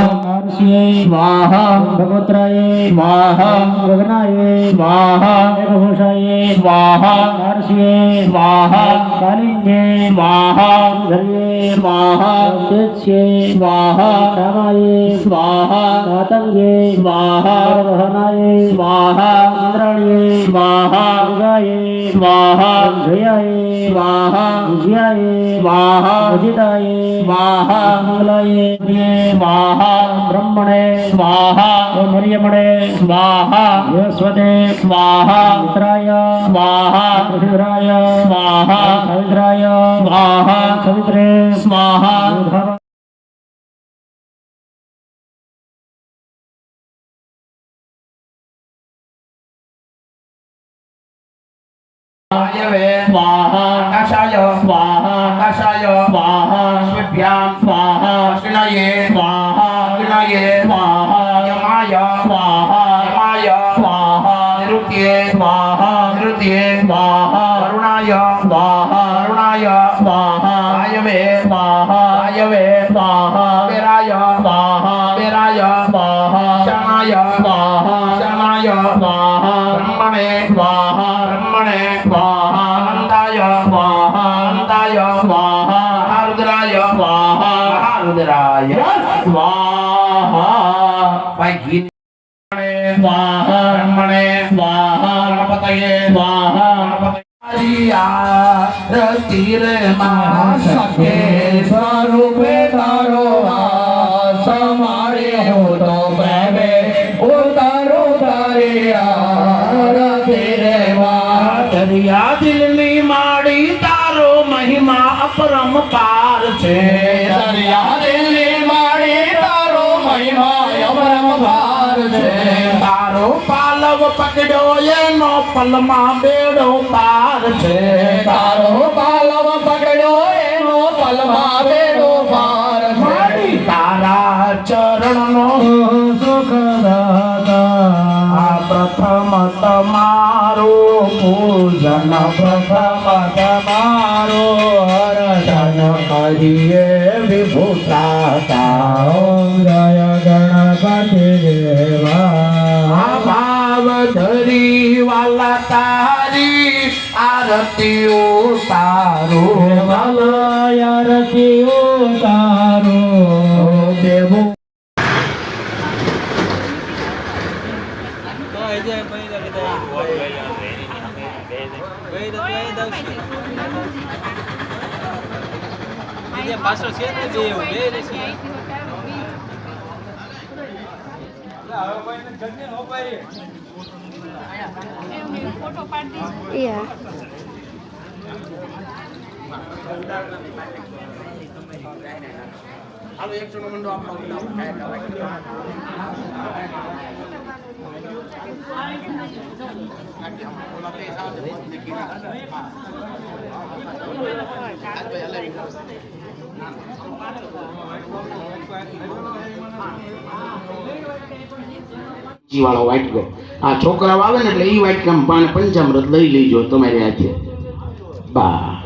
स्वाहा भगवत्राय स्वाहा गगनाय स्वाहा मेघघोषाय स्वाहा महर्षिये स्वाहा कालिंगे स्वाहा धर्ये स्वाहा तेज्ये स्वाहा रामाय स्वाहा मातंगे स्वाहा वहनाय स्वाहा इंद्राणीये स्वाहा दुर्गाय स्वाहा जयाय स्वाहा विजयाय स्वाहा अजिताय स्वाहा मंगलाय स्वाहा ब्रह्मणे स्वाहा मरियमणे स्वाहा यस्वते स्वाहा मित्राय स्वाहा पृथिवीराय स्वाहा सवित्राय स्वाहा सवित्रे स्वाहा स्वाहा आकाशाय स्वाहा आकाशाय स्वाहा शिव्यां स्वाहा शिनाये स्वाहा शिनाये स्वाहा यमाय स्वाहा यमाय स्वाहा निरुत्ये स्वाहा निरुत्ये स्वाहा करुणाय स्वाहा करुणाय स्वाहा आयवे स्वाहा आयवे स्वाहा वेराय स्वाहा वेराय स्वाहा शमाय स्वाहा शमाय स्वाहा ब्रह्मणे स्वाहा ब्रह्मणे स्वाहा अनंताय स्वाहा अनंताय स्वाहा महारुद्राय स्वाहा महारुद्राय स्वाहा भाई गीत स्वाहा ब्रह्मणे स्वाहा गणपतये स्वाहा रतिर सके स्वरूपे तारो समारे हो तो प्रेमे उतारो तारिया रतिर दरिया दिल में माड़ी तारो महिमा अपरम पार छे दरिया दिल में माड़ी तारो महिमा अपरम पार छे तारो पालव पकड़ो ये नो पलमा बेड़ो पार छे तारो पालव पकड़ो ये नो पलमा बेड़ो पार छे तारा चरण नो सुख दाता प्रथम तमारो पूजन प्रथम तमारो हरदन हरिये विभूषाता ओम जय गणपति देवा भाव धरी वाला तारी आरती उतारो वाला आरती उतारो देवो પાછળ છે ને જે એવું બે છે ફોટો પાડી દે યા હાલો એક જણો મંડો આપણો વાળો વાટકો આ છોકરાઓ આવે ને એટલે ઈ વાટકામાં પંચામૃત લઈ લેજો તમારી હાથે બા